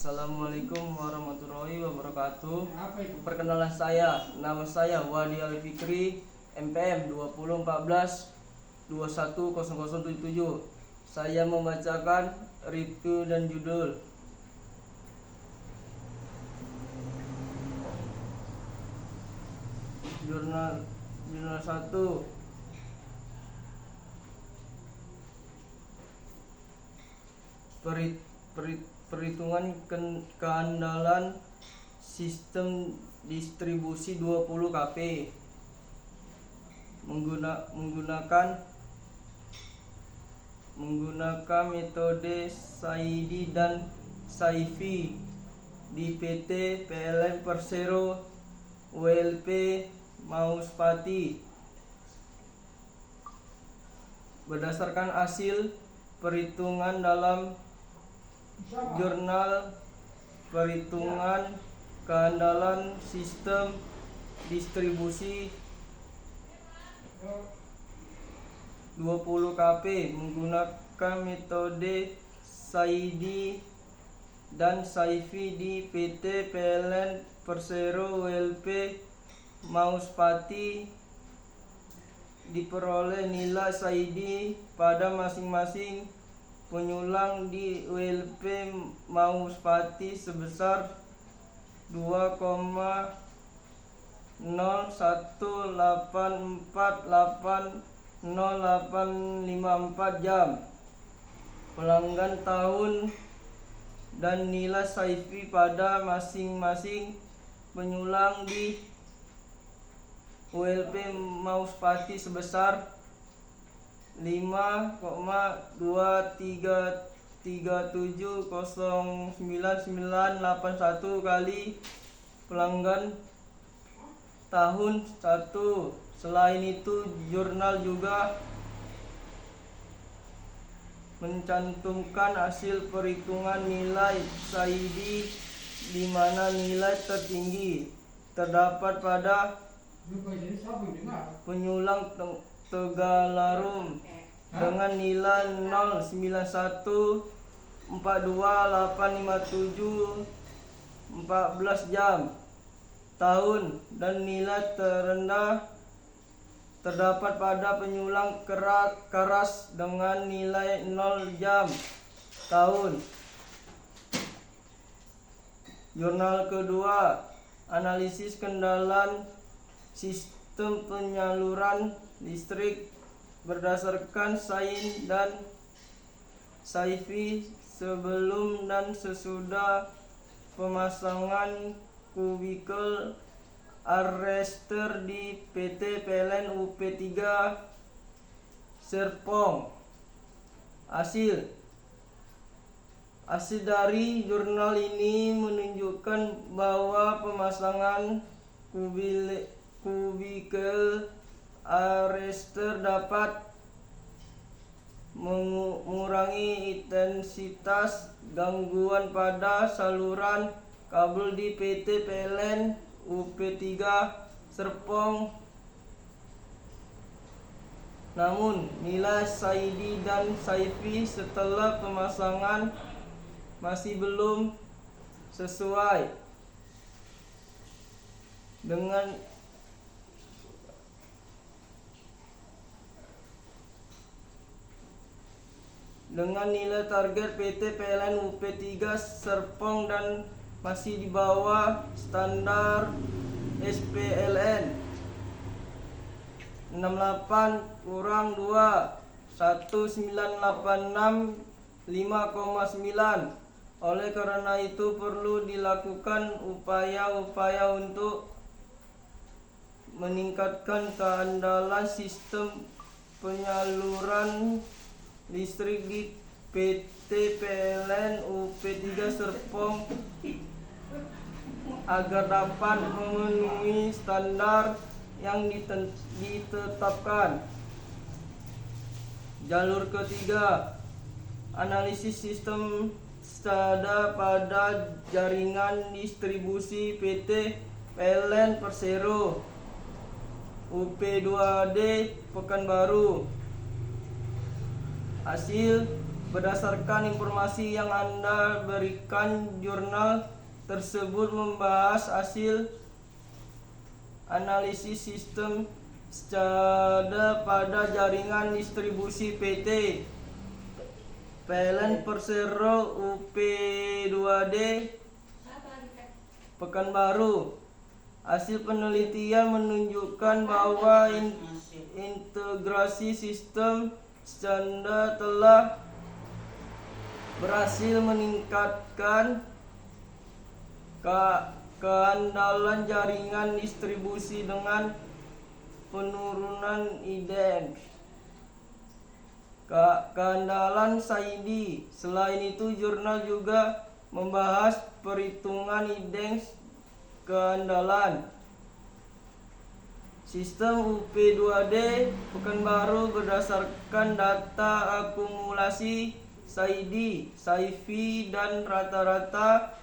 Assalamualaikum warahmatullahi wabarakatuh. Perkenalan saya, nama saya Wadi Ali Fikri, MPM 2014 210077. Saya membacakan review dan judul. Jurnal 1. Perhitungan keandalan sistem distribusi 20 kp menggunakan metode SAIDI dan SAIFI di PT PLN Persero WLP Mauspati. Berdasarkan hasil perhitungan dalam Jurnal Perhitungan Keandalan Sistem Distribusi 20 kp menggunakan metode SAIDI dan SAIFI di PT PLN Persero WLP Mauspati, diperoleh nilai SAIDI pada masing-masing penyulang di WLP Mauspati sebesar 2,018480,854 jam pelanggan tahun, dan nilai SAIFI pada masing-masing penyulang di WLP Mauspati sebesar 5,23370991 kali pelanggan tahun 1. Selain itu, jurnal juga mencantumkan hasil perhitungan nilai SAIDI, di mana nilai tertinggi terdapat pada penyulang Tegalarum dengan nilai 0,9142857 jam tahun, dan nilai terendah terdapat pada penyulang Karas dengan nilai 0 jam tahun. Jurnal kedua, analisis keandalan sistem penyaluran listrik berdasarkan SAIN dan SAIFI sebelum dan sesudah pemasangan kubikel arrester di PT PLN UP3 Serpong. Hasil dari jurnal ini menunjukkan bahwa pemasangan kubikel arrester dapat mengurangi intensitas gangguan pada saluran kabel di PT PLN UP3 Serpong. Namun, nilai SAIDI dan SAIFI setelah pemasangan masih belum sesuai dengan nilai target PT PLN UP3 Serpong dan masih di bawah standar SPLN 68 kurang 2 1986 5,9. Oleh karena itu perlu dilakukan upaya-upaya untuk meningkatkan keandalan sistem penyaluran listrik di PT PLN UP3 Serpong agar dapat memenuhi standar yang ditetapkan. Jalur ketiga, analisis sistem SCADA pada jaringan distribusi PT PLN Persero UP2D Pekanbaru. Hasil Berdasarkan informasi yang Anda berikan, jurnal tersebut membahas hasil analisis sistem SCADA pada jaringan distribusi PT PLN Persero UP2D Pekanbaru. Hasil penelitian menunjukkan bahwa integrasi sistem SCADA telah berhasil meningkatkan keandalan jaringan distribusi dengan penurunan indeks keandalan SAIDI. Selain itu, jurnal juga membahas perhitungan indeks keandalan sistem UP2D Pekanbaru berdasarkan data akumulasi SAIDI, SAIFI, dan rata-rata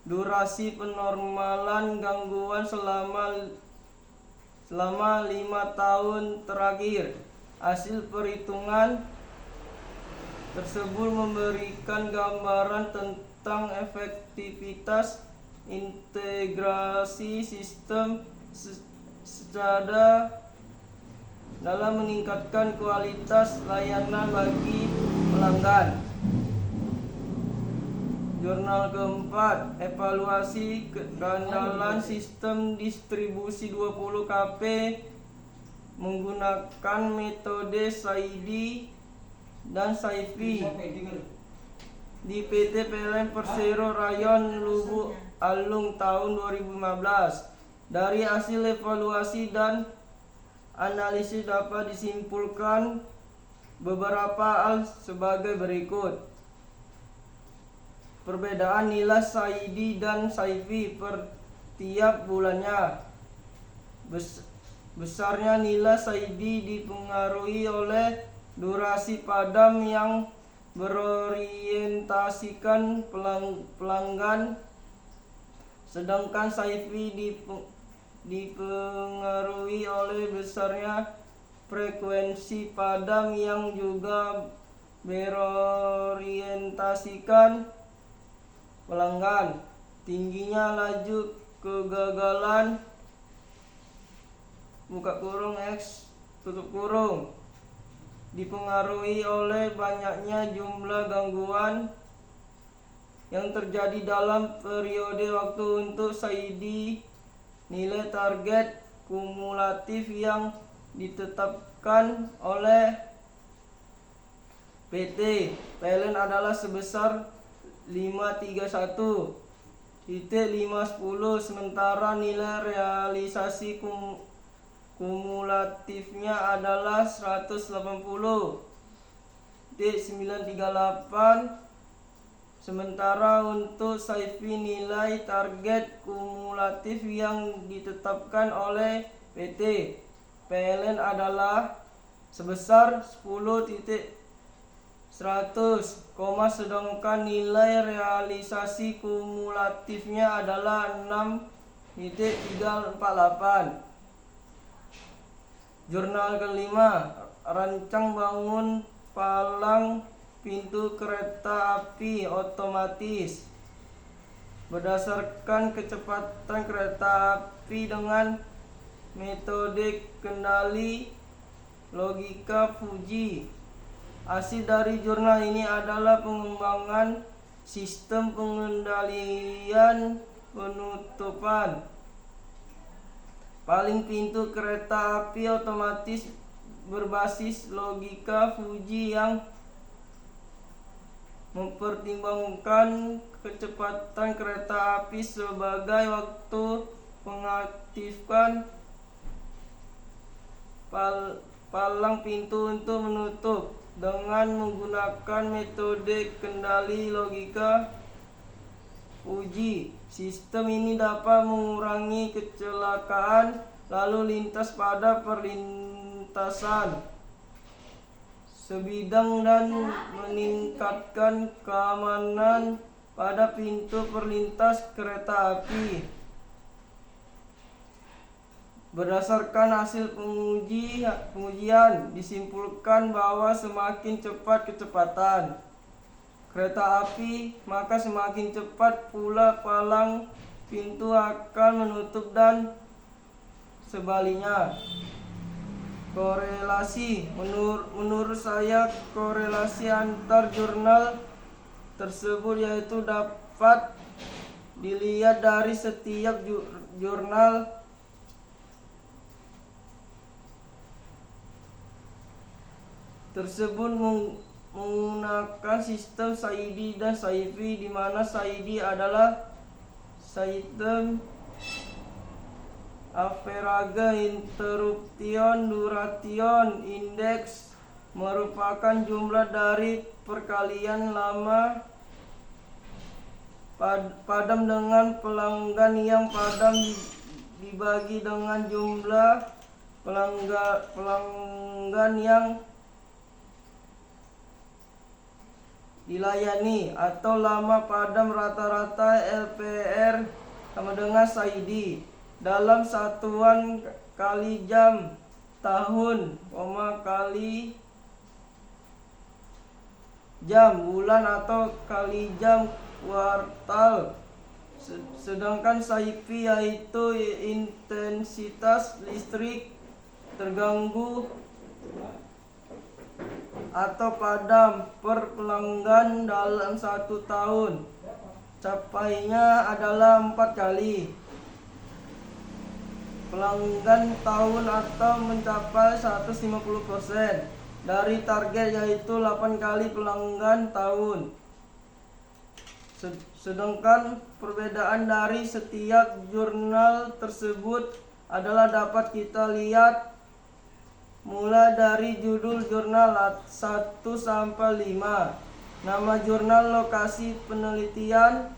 durasi penormalan gangguan selama 5 tahun terakhir. Hasil perhitungan tersebut memberikan gambaran tentang efektivitas integrasi sistem SCADA dalam meningkatkan kualitas layanan bagi pelanggan. Jurnal keempat, evaluasi keandalan sistem distribusi 20 kP menggunakan metode SAIDI dan SAIFI di PT PLN Persero Rayon Lubuk Alung tahun 2015. Dari hasil evaluasi dan analisis dapat disimpulkan beberapa hal sebagai berikut. Perbedaan nilai SAIDI dan SAIFI per tiap bulannya. Besarnya nilai SAIDI dipengaruhi oleh durasi padam yang berorientasikan pelanggan, sedangkan SAIFI dipengaruhi oleh besarnya frekuensi padam yang juga berorientasikan pelanggan. Tingginya laju kegagalan (X) dipengaruhi oleh banyaknya jumlah gangguan yang terjadi dalam periode waktu. Untuk SAIDI, nilai target kumulatif yang ditetapkan oleh PT PLN adalah sebesar 531.510, sementara nilai realisasi kumulatifnya adalah 180.938. Sementara untuk SAIFI, nilai target kumulatif yang ditetapkan oleh PT PLN adalah sebesar 10.100, sedangkan nilai realisasi kumulatifnya adalah 6.348. Jurnal kelima, rancang bangun palang pintu kereta api otomatis. Berdasarkan kecepatan kereta api dengan metode kendali logika Fuji. Hasil dari jurnal ini adalah pengembangan sistem pengendalian penutupan paling pintu kereta api otomatis berbasis logika Fuji yang mempertimbangkan kecepatan kereta api sebagai waktu pengaktifkan palang pintu untuk menutup. Dengan menggunakan metode kendali logika Fuji, sistem ini dapat mengurangi kecelakaan lalu lintas pada perlintasan sebidang dan meningkatkan keamanan pada pintu perlintas kereta api. Berdasarkan hasil pengujian disimpulkan bahwa semakin cepat kecepatan kereta api, maka semakin cepat pula palang pintu akan menutup dan sebaliknya. Korelasi, menurut saya korelasi antar jurnal tersebut yaitu dapat dilihat dari setiap jurnal tersebut menggunakan sistem Saidi dan Saifi, di mana Saidi adalah sistem average interruption duration index, merupakan jumlah dari perkalian lama padam dengan pelanggan yang padam dibagi dengan jumlah pelanggan yang dilayani, atau lama padam rata-rata LPR sama dengan Saidi dalam satuan kali jam, tahun, kali jam, bulan, atau kali jam kuartal. Sedangkan Saifi yaitu intensitas listrik terganggu atau padam per pelanggan dalam 1 tahun. Capainya adalah 4 kali pelanggan tahun atau mencapai 150% dari target, yaitu 8 kali pelanggan tahun. Sedangkan perbedaan dari setiap jurnal tersebut adalah dapat kita lihat mulai dari judul jurnal 1 sampai 5, nama jurnal, lokasi penelitian,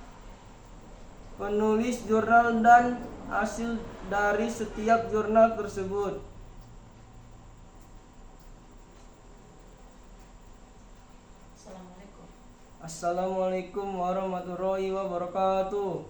penulis jurnal, dan hasil dari setiap jurnal tersebut. Assalamualaikum warahmatullahi wabarakatuh.